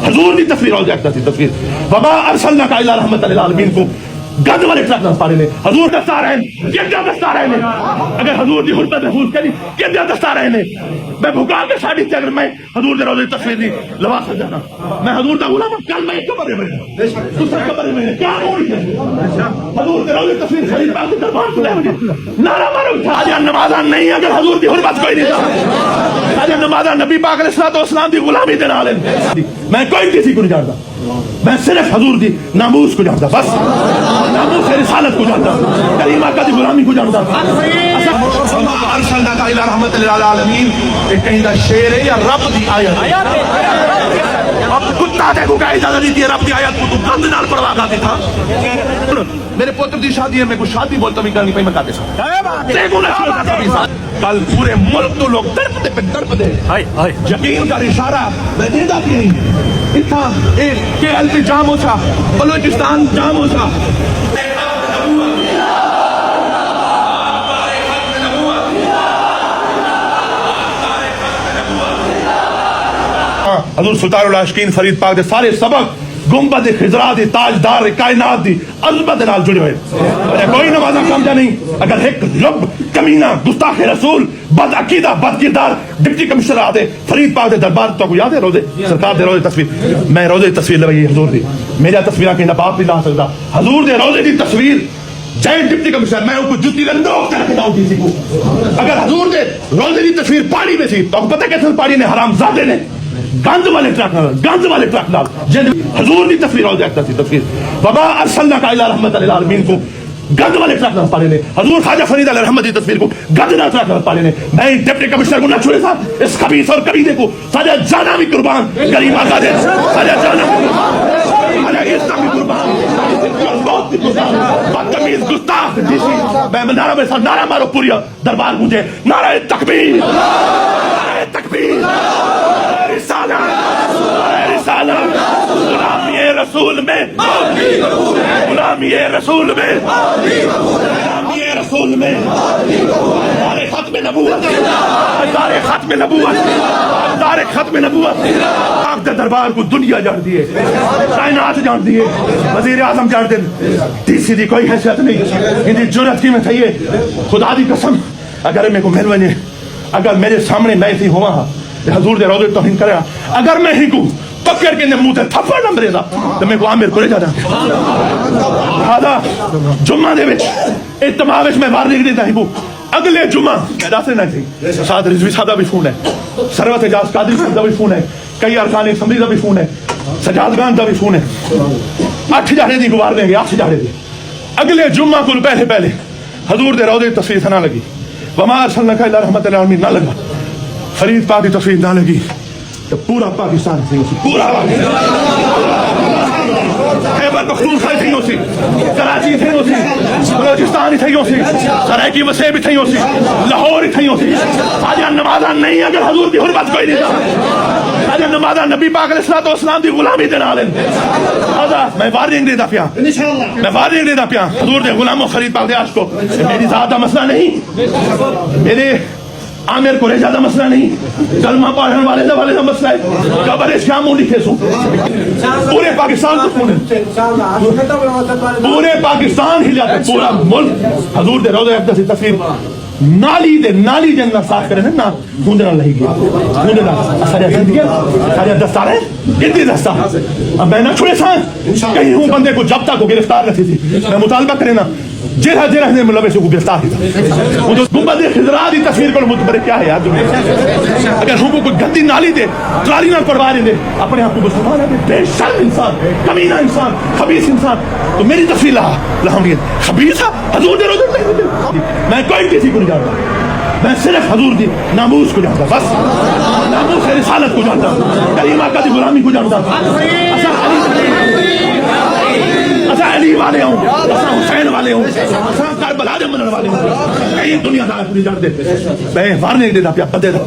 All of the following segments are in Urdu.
حضور کی تصویر اور دیکھتا تھی تصویر وما ارسلناک الا رحمۃ للعالمین کو گند والے ٹرک نہ پارے نے حضور دستا رہے ہیں کیا دستا رہے ہیں اگر حضور کی حرمت محفوظ کری کیا دستا رہے ہیں میں بھکا کے ساڑی تھی اگر میں حضور دے روزے تصویر دی لوا کر جانا میں حضور دا غلام کل میں قبر میں دوسرا قبر میں کیا ہوئی ہے حضور دے روزے تصویر خرید پاک دربار کو لے مجھے نعرہ مارو حاجہ نمازاں نہیں اگر حضور دی حرمت کوئی نہیں تھا حاجہ نمازاں نبی پاک علیہ الصلوۃ والسلام دی غلامی دے نال میں کوئی کسی کو نہیں جانتا میں صرف حضور دی ناموس کو جانتا بس ناموس رسالت کو جانتا کریم آقا دی غلامی کو جانتا ارسلناک الی رحمۃ للعالمین ایک کہیں دا شعر ہے یا رب دی آیت اب کتا دیکھو کہ اجازت دی رب دی آیت کو تو گند نال پڑھوا گاتے تھا میرے پوتر دی شادی ہے میں کو شادی بولتا بھی کرنی پئی میں کہتے سا دیکھو نا کل پورے ملک تو لوگ تڑپتے پہ تڑپتے یقین کا اشارہ میں دیدہ کی نہیں اتنا ایک کے ایل پی جام ہو تھا بلوچستان جام ہو تھا حضور سلطان العاشقین فرید پاک دے سارے سبق گنبد خضرا دی تاجدار کائنات دی عظمت نال جڑے ہوئے کوئی نمازہ سمجھا نہیں اگر ایک لب کمینہ گستاخ رسول بد عقیدہ بد کردار ڈپٹی کمشنر آتے فرید پاک دے دربار تو کو یاد ہے روزے سرکار دے روزے تصویر میں روزے تصویر لگئی حضور دی میرا تصویرہ کہیں باپ نہیں لا سکتا حضور دے روزے دی تصویر جائن ڈپٹی کمشنر میں ان کو جتی کا نوک کر کے داؤں کسی کو اگر حضور دے روزے دی تصویر پاڑی میں تھی تو پتہ کیسے پاڑی نے حرام زادے نے گند والے ٹرک نال جن حضور دی تصویر اور دیکھتا تھی تصویر وما ارسلناک الی رحمۃ للعالمین کو گند والے ٹرک نال پارے نے حضور خواجہ فرید علیہ رحمت دی تصویر کو گند نال ٹرک نال پارے نے میں ڈپٹی کمشنر کو نہ چھوڑے صاحب اس خبیث اور کمینے کو سارا جانا بھی قربان کریم آقا دے سارا جانا بھی قربان علیہ اسلام بھی قربان بدتمیز گستاخ میں نعرہ میں ساتھ نعرہ مارو پوریا دربار مجھے نعرہ تکبیر نعرہ تکبیر رسالہ رسالہ غلامی رسول میں غلامی رسول میں غلامی رسول میں دار ختم نبوت دار ختم نبوت دار ختم نبوت آپ کے دربار کو دنیا جان دیے کائنات جان دیے وزیر اعظم جان دے ڈی سی دی کوئی حیثیت نہیں ان دی جرأت کی میں تھئیے خدا دی قسم اگر میں کو مل ونے اگر میرے سامنے میں تھی ہوا حضور دے روزے توہین کرے اگر میں ہی کو پکڑ کے منہ تے تھپڑ نہ مرے دا تو میں کو عامر کرے جانا ہاں جمعہ دے وچ اجتماع وچ میں وارننگ دیتا ہی کو اگلے جمعہ میرا سے نہ تھی ساتھ رضوی صاحب بھی فون ہے سروت اجاز قادری صاحب دا بھی فون ہے کئی ارکان اسمبلی دا بھی فون ہے سجاد خان دا بھی فون ہے 8 جاڑے دی گوار دیں گے 8 جاڑے دی اگلے جمعہ کو پہلے حضور دے روزے تصویر سنا لگی وما ارسلناک الی رحمۃ للعالمین نہ لگا فرید پاک کی تصویر نہ لگی تو پورا پاکستان تھی اسی پورا خیبر پختونخوا تھی اسی کراچی تھی اسی بلوچستان تھی اسی سرائیکی وسیع بھی تھی اسی لاہور تھی اسی حاجہ نمازاں نہیں اگر حضور دی حرمت کوئی نہیں تھا حاجہ نمازاں نبی پاک علیہ الصلوۃ والسلام دی غلامی دے نال میں وارننگ دیتا پیا میں وارننگ دیتا پیا حضور دے غلاموں فرید پاک دے عاشقوں میری ذات دا مسئلہ نہیں میرے عامر کو زیادہ مسئلہ نہیں کلمہ پڑھنے والے کا مسئلہ ہے قبر شاموں لکھے سو پورے پاکستان کو سنے پورے پاکستان ہی جاتے پورا ملک حضور دے روزے اقدس کی تصویر نالی جن صاف کرے نا گونڈے نہ لہی گیا گونڈے نہ سارے زندگی سارے دستار ہے اتنی دستار اب میں نہ چھوڑے سان کہیں ہوں بندے کو جب تک کو گرفتار رکھی تھی میں مطالبہ کرے نا جرہ نے ملوث کو گرفتار کیا وہ جو گنبد خضرا دی تصویر کو متبر کیا ہے یار اگر ہم کو گندی نالی دے ترالی نہ پڑوا دے اپنے آپ کو مسلمان ہے بے شرم انسان کمینہ انسان خبیث انسان تو میری تصویر لہمیت خبیث حضور دے روزے میں کوئی کسی کو نہیں جانتا میں صرف حضور دی ناموس کو جانتا بس ناموس رسالت کو جانتا کریم آقا دی غلامی کو جانتا اچھا علی والے ہوں اچھا حسین والے ہوں اچھا کربلا دے منن والے ہوں کئی دنیا دار پوری جان دے میں وارنے دیتا پیا بندے دا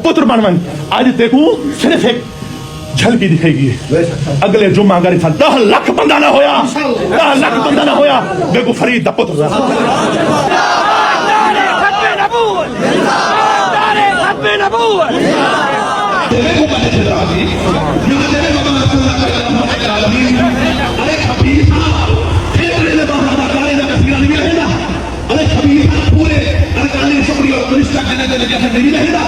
پتر بن بن آج دیکھوں صرف ایک جھلکی دکھے گی اگلے جمعہ اگر 10 لاکھ بندہ نہ ہویا 10 لاکھ بندہ نہ ہویا دیکھو فرید دا پتر دے کو بنے سے راضی یہ دے بابا رسول اللہ کے عالمین ارے خبیث پھر لے بابا کارے دا کثیر نہیں رہنا ارے خبیث پورے ارکان شکریہ اور فرشتہ کہنے دے جیسے نہیں رہنا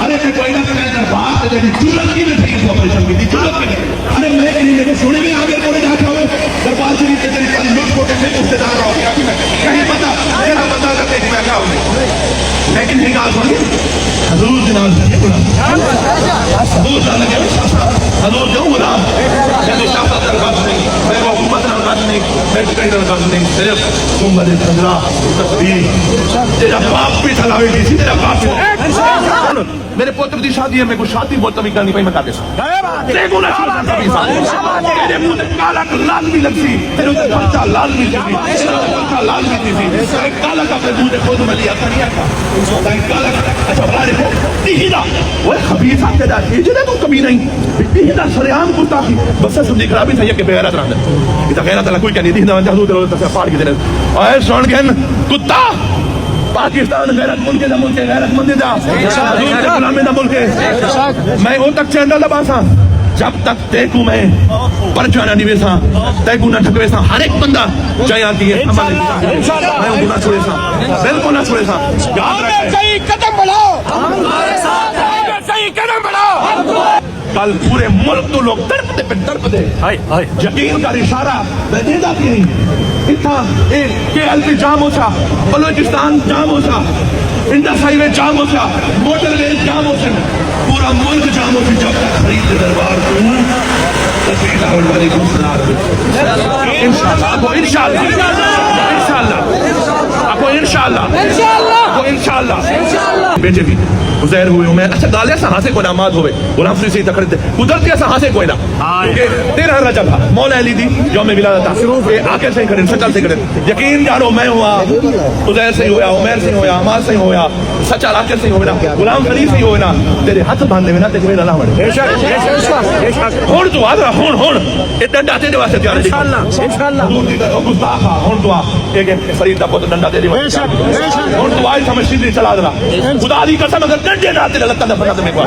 ارے کہ کوئی نہ کہے دربار تے دی جرت کی نہیں تھی آپریشن کی جرت کی ارے میں کہ میرے سونے میں آگے کوئی جا کے دربار شریف کے تیری ساری لوٹ کو کے اس سے دار ہو گیا کہیں پتہ میرا بندہ کرتے کہ میں کیا ہوں لیکن یہ گال سنی حضور جناب سے حضور جانے کے حضور جو بولا میں شاہد دربار نہیں میں حکومت دربار نہیں میں کہیں دربار نہیں صرف گنبد خضرا تصویر تیرا باپ بھی چلاوے گی سی تیرا باپ بھی میرے پوتر دی شادی ہے میں کو شادی بہت کمی کرنی پئی میں کہتے سا دیکھو نہ شروع کبھی سا تیرے منہ تے کالا لال بھی لگسی تیرے تے بچہ لال بھی تھی بچہ لال بھی تھی کالا کا منہ تے خود میں لیا کریا تھا کالا اچھا بارے کو دیدا وہ خبیث آتے دا جنے تو کبھی نہیں دیدا سریام کو تاکي بس سب دیکھ رہا بھی تھا کہ بغیرت رہندا اذا غیرت لا کوئی کہ دیدا حضور تے پاڑ کے دے اے سن گن کتا پاکستان غیرت ملک دا ملک غیرت مند دا حضور دے غلامی دا ملک ہے میں او تک چیندا لباساں جب تک دیکھوں میں پرچانا نہیں ویسا دیکھوں نہ ٹھکوے سا ہر ایک بندہ چاہیے آتی ہے میں ان کو نہ چھوڑے سا بالکل نہ چھوڑے سا یاد رکھیں صحیح قدم بڑھاؤ صحیح قدم بڑھاؤ کل پورے ملک تو لوگ تڑپتے پہ تڑپتے یقین کا اشارہ میں دے جاتی نہیں اتنا کے ایل پی جام ہو سا بلوچستان جام ہو سا انڈس ہائی وے جام ہو سا موٹر وے جام ہو سا پورا ملک جام ہو سا جب تک خرید دربار کو تصویر اللہ علیکم السلام انشاءاللہ آپ کو انشاءاللہ آپ کو انشاءاللہ بیٹے بھی گزیر ہوئے ہوں میں اچھا گالیا سا ہاں سے کوئی نامات ہوئے غلام فری سے تکڑتے قدرتی ایسا ہاں سے کوئی نہ کیونکہ 13 رجب تھا مولا علی دی یوم ولادت تھا کہ آکے سے کریں سچل سے کریں یقین جانو میں ہوا عزیر سے ہویا عمیر سے ہویا عمار سے ہویا سچل آکے سے ہویا غلام فری سے ہویا تیرے ہاتھ باندھے میں نہ تیرے میں نہ بڑھے ہون تو آدھرا ہون اتنا ڈاتے دے واسطے تیارے انشاءاللہ گستاخا ہون تو ایک فرید دا بہت ڈنڈا دے دے ہون تو آئی سمجھ سیدھی چلا دلا خدا دی قسم اگر ڈنڈے نہ تیرے لگتا دفعہ میں کو